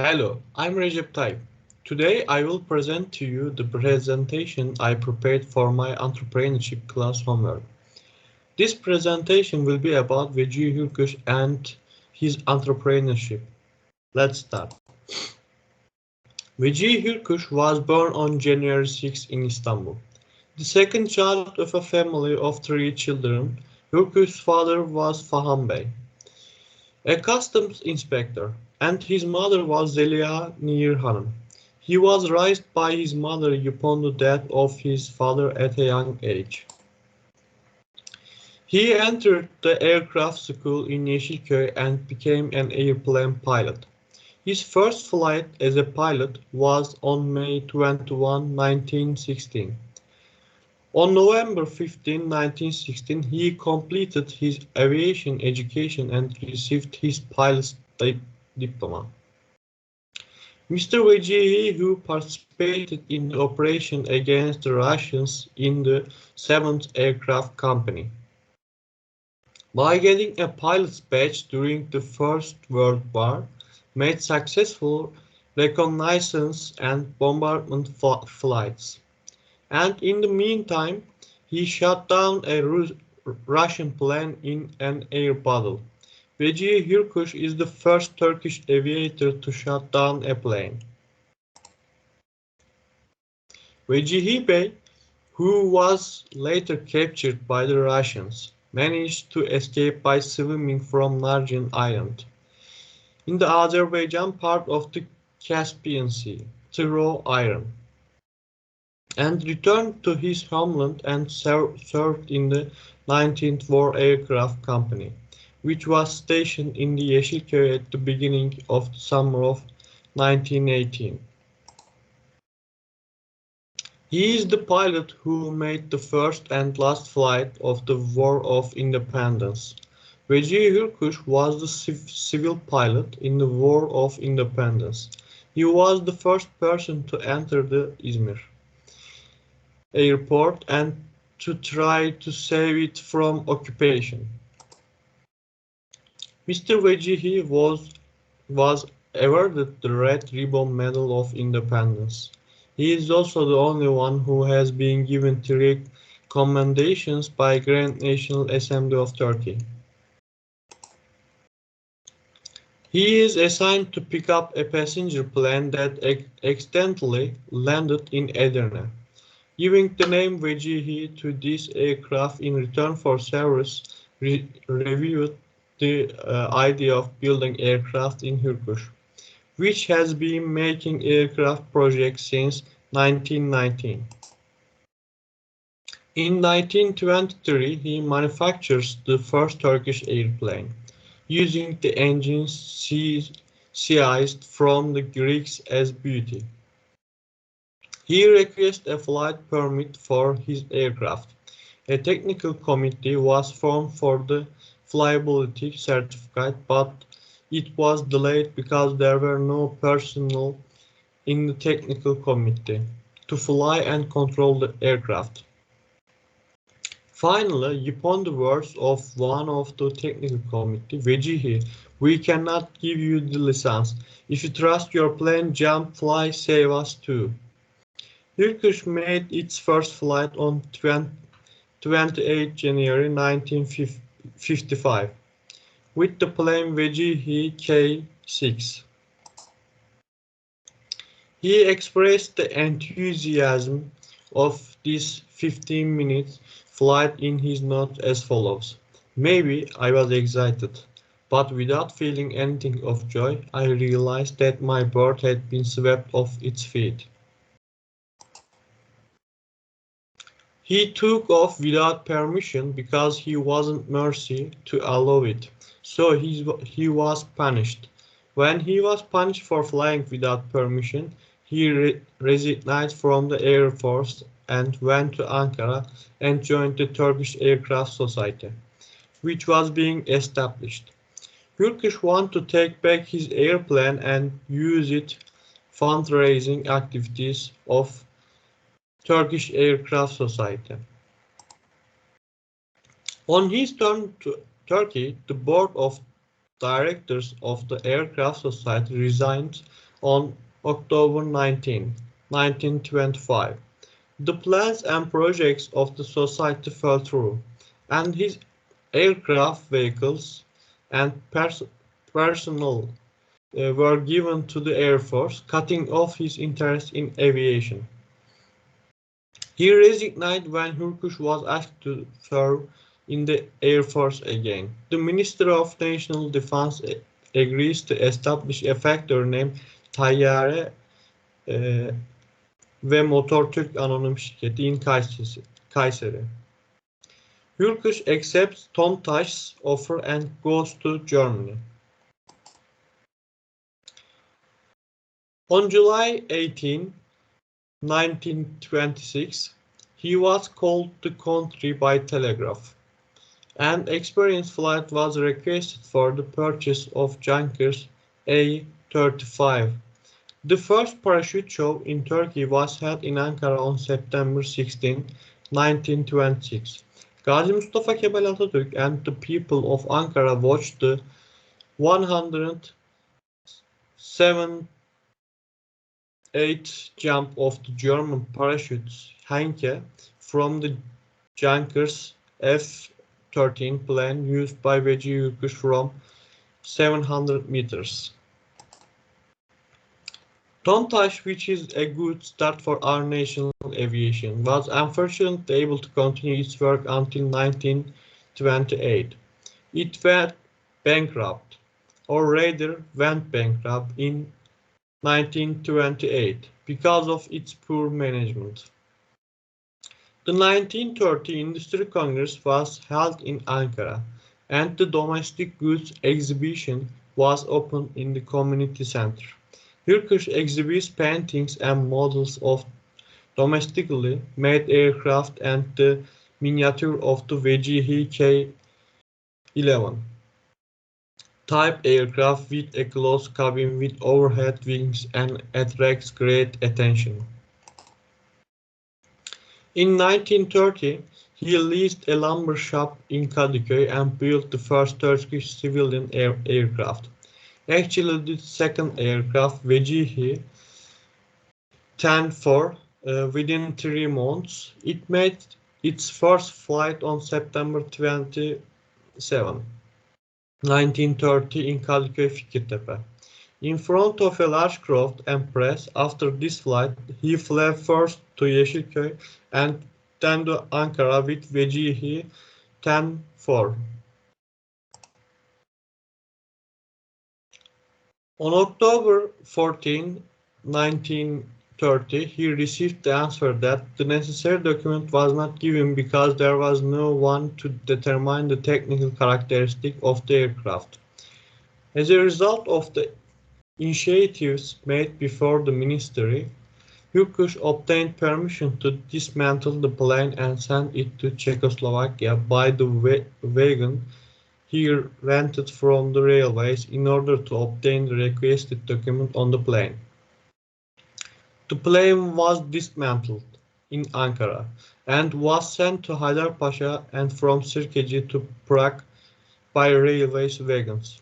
Hello, I'm Recep Tayyip. Today I will present to you the presentation I prepared for my entrepreneurship class homework. This presentation will be about Vecihi Hürkuş and his entrepreneurship. Let's start. Vecihi Hürkuş was born on January 6 in Istanbul. The second child of a family of three children, Hürkuş's father was Faham Bey, a customs inspector, and his mother was Zeliha Nihir Hanım. He was raised by his mother upon the death of his father at a young age. He entered the aircraft school in Yeşilköy and became an airplane pilot. His first flight as a pilot was on May 21, 1916. On November 15, 1916, he completed his aviation education and received his pilot's diploma. Mr. Vecihi, who participated in the operation against the Russians in the 7th Aircraft Company, by getting a pilot's badge during the First World War, made successful reconnaissance and bombardment flights. And in the meantime, he shot down a Russian plane in an air battle. Vecihi Hürkuş is the first Turkish aviator to shoot down a plane. Vecihi Bey, who was later captured by the Russians, managed to escape by swimming from Narjan Island in the Azerbaijan part of the Caspian Sea to raw iron, and returned to his homeland and served in the 19th War Aircraft Company, which was stationed in the Yeşilköy at the beginning of the summer of 1918. He is the pilot who made the first and last flight of the War of Independence. Vecihi Hürkuş was the civil pilot in the War of Independence. He was the first person to enter the Izmir airport and to try to save it from occupation. Mr. Vecihi was awarded the Red Ribbon Medal of Independence. He is also the only one who has been given three commendations by Grand National Assembly of Turkey. He is assigned to pick up a passenger plane that accidentally landed in Edirne, giving the name Vecihi to this aircraft in return for service. Reviewed the idea of building aircraft in Hürkuş, which has been making aircraft projects since 1919. In 1923, he manufactures the first Turkish airplane, using the engines seized from the Greeks as booty. He requested a flight permit for his aircraft. A technical committee was formed for the flyability certificate, but it was delayed because there were no personnel in the technical committee to fly and control the aircraft. Finally, upon the words of one of the technical committee, Vecihi, we cannot give you the license. If you trust your plane, jump, fly, save us too. Hürkuş made its first flight on 28 January 1955 with the plane Vecihi K6. He expressed the enthusiasm of this 15-minute flight in his note as follows: "Maybe I was excited, but without feeling anything of joy, I realized that my bird had been swept off its feet." He took off without permission because he wasn't mercy to allow it, so he was punished. When he was punished for flying without permission, he resigned from the Air Force and went to Ankara and joined the Turkish Aircraft Society, which was being established. Hürkuş wanted to take back his airplane and use it fundraising activities of Turkish Aircraft Society. On his turn to Turkey, the board of directors of the Aircraft Society resigned on October 19, 1925. The plans and projects of the society fell through, and his aircraft vehicles and personnel were given to the Air Force, cutting off his interest in aviation. He resigned when Hürkuş was asked to serve in the Air Force again. The Minister of National Defense agrees to establish a factory named Tayyare ve Motor Türk Anonim Şirketi in Kayseri. Hürkuş accepts Tomtaş's offer and goes to Germany. On July 18, 1926, he was called to country by telegraph. An experienced flight was requested for the purchase of Junkers A-35. The first parachute show in Turkey was held in Ankara on September 16, 1926. Gazi Mustafa Kemal Atatürk and the people of Ankara watched the 178th jump of the German parachutes Henke from the Junkers F-13 plane used by Vecihi Hürkuş from 700 meters. Tomtaş, which is a good start for our national aviation, was unfortunately able to continue its work until 1928. It went bankrupt, or rather went bankrupt in 1928 because of its poor management. The 1930 Industry Congress was held in Ankara, and the domestic goods exhibition was opened in the community center. Hürkuş exhibits paintings and models of domestically made aircraft and the miniature of the Vecihi K-11 type aircraft with a closed cabin with overhead wings and attracts great attention. In 1930, he leased a lumber shop in Kadıköy and built the first Turkish civilian aircraft. Actually, the second aircraft, Vecihi 10-4, within 3 months, it made its first flight on September 27, 1930 in Kadıköy Fikirtepe. In front of a large crowd and press, after this flight, he flew first to Yeşilköy and then to Ankara with Vecihi 10-4. On October 14, 1930, he received the answer that the necessary document was not given because there was no one to determine the technical characteristics of the aircraft. As a result of the initiatives made before the ministry, Hürkuş obtained permission to dismantle the plane and send it to Czechoslovakia by the wagon he rented from the railways in order to obtain the requested document on the plane. The plane was dismantled in Ankara and was sent to Haydarpaşa and from Sirkeci to Prague by railways wagons.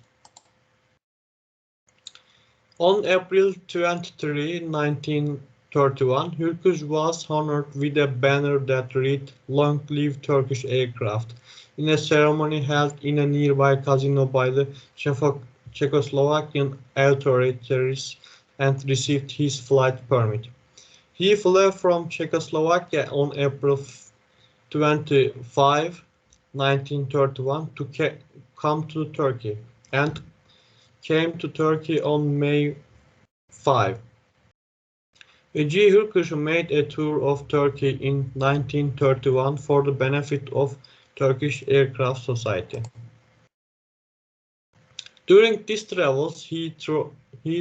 On April 23, 1931, Hürkuş was honored with a banner that read "Long Live Turkish Aircraft" in a ceremony held in a nearby casino by the Czechoslovakian authorities and received his flight permit. He flew from Czechoslovakia on April 25, 1931 to come to Turkey and came to Turkey on May 5. Vecihi Hürkuş made a tour of Turkey in 1931 for the benefit of Turkish Aircraft Society. During these travels, he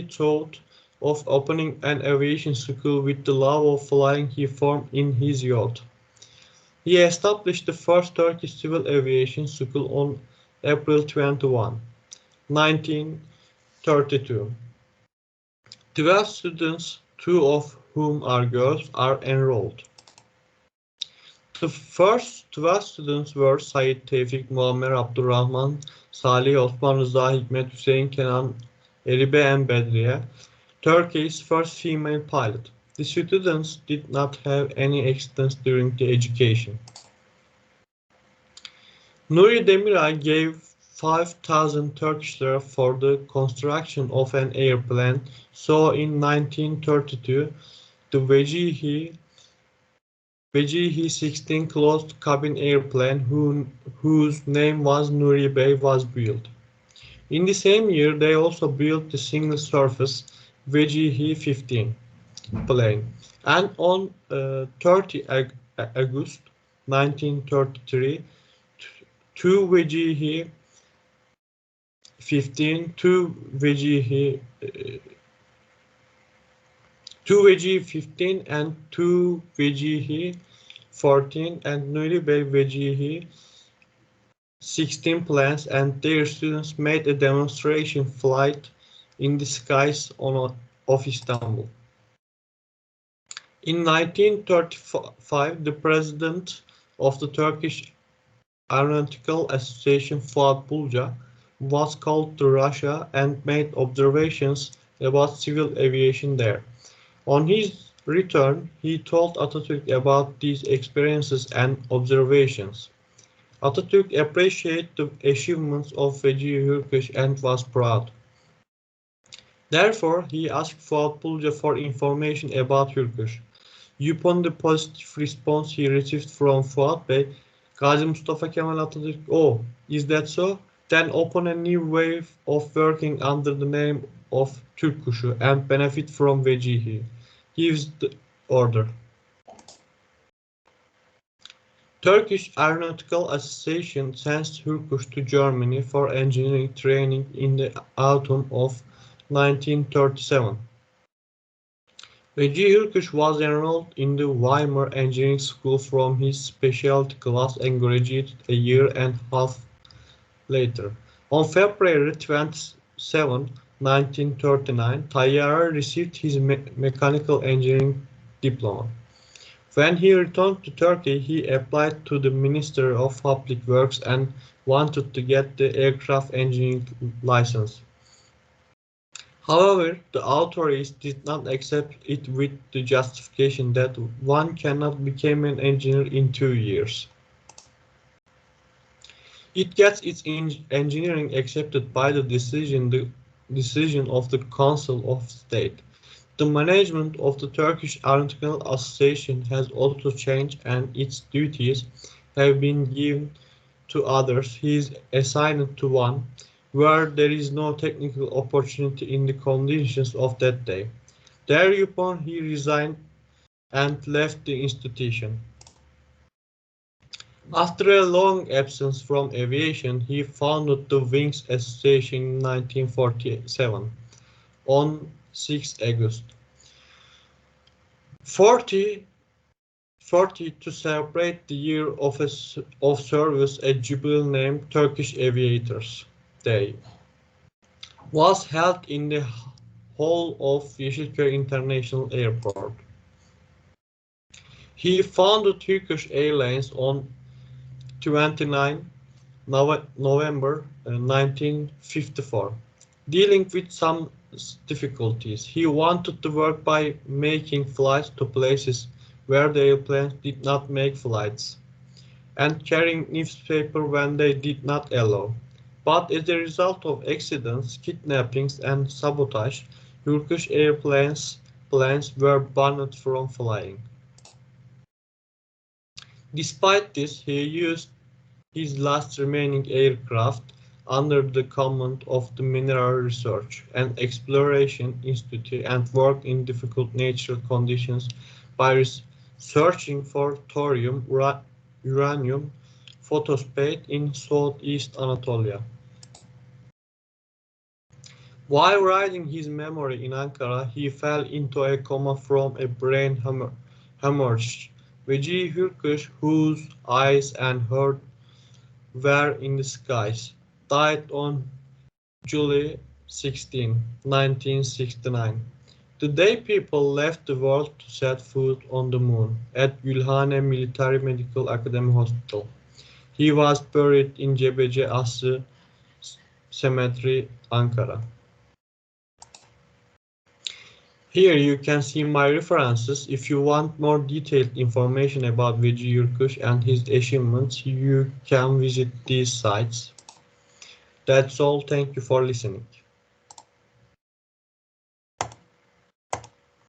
thought of opening an aviation school with the love of flying he formed in his youth. He established the first Turkish civil aviation school on April 21, 1932. 12 students, 2 of whom are girls, are enrolled. The first 12 students were Said Tevfik, Muammer Abdurrahman, Salih, Osman Rıza, Hikmet, Hüseyin, Kenan, Eribe and Bedriye. Turkey's first female pilot. The students did not have any accidents during the education. Nuri Demiray gave 5,000 Turkish lira for the construction of an airplane, so in 1932 the Vecihi 16 closed cabin airplane whose name was Nuri Bey was built. In the same year they also built the single surface Vecihi 15 plane, and on 30 August 1933 two Vecihi 15, two Vecihi 15 and two Vecihi 14 and Nuri Bey Vecihi 16 planes and their students made a demonstration flight in the skies of Istanbul. In 1935, the president of the Turkish Aeronautical Association, Fuat Bulca, was called to Russia and made observations about civil aviation there. On his return, he told Atatürk about these experiences and observations. Atatürk appreciated the achievements of Vecihi Hürkuş and was proud. Therefore, he asked Fuat Bulca for information about Hürkuş. Upon the positive response he received from Fuat Bey, Gazi Mustafa Kemal Atatürk, "Oh, is that so? Then open a new way of working under the name of Türk Kuşu and benefit from Vecihi." Gives the order. Turkish Aeronautical Association sends Hürkuş to Germany for engineering training in the autumn of 1937. Vecihi Hürkuş was enrolled in the Weimar Engineering School from his specialty class and graduated a year and a half later. On February 27, 1939, Tayyare received his mechanical engineering diploma. When he returned to Turkey, he applied to the Ministry of Public Works and wanted to get the aircraft engineering license. However, the authorities did not accept it with the justification that one cannot become an engineer in 2 years. It gets its engineering accepted by the decision of the Council of State. The management of the Turkish Aeronautical Association has also changed and its duties have been given to others. He is assigned to one where there is no technical opportunity in the conditions of that day. Thereupon he resigned and left the institution. After a long absence from aviation, he founded the Wings Association in 1947 on 6 August. 40 to celebrate the year of service, a jubilee named Turkish Aviators Day was held in the hall of Yeşilköy International Airport. He founded Turkish Airlines on 29 November 1954. Dealing with some difficulties, he wanted to work by making flights to places where the airplanes did not make flights, and carrying newspaper when they did not allow. But as a result of accidents, kidnappings, and sabotage, Turkish airplanes were banned from flying. Despite this, he used his last remaining aircraft under the command of the Mineral Research and Exploration Institute and worked in difficult natural conditions by searching for thorium, uranium, phosphate in southeast Anatolia. While writing his memory in Ankara, he fell into a coma from a brain hemorrhage. Vecihi Hürkuş, whose eyes and heart were in the skies, died on July 16, 1969. The day people left the world to set foot on the moon at Gülhane Military Medical Academy Hospital. He was buried in Cebeci Asrı Cemetery, Ankara. Here you can see my references. If you want more detailed information about Vecihi Hürkuş and his achievements, you can visit these sites. That's all. Thank you for listening.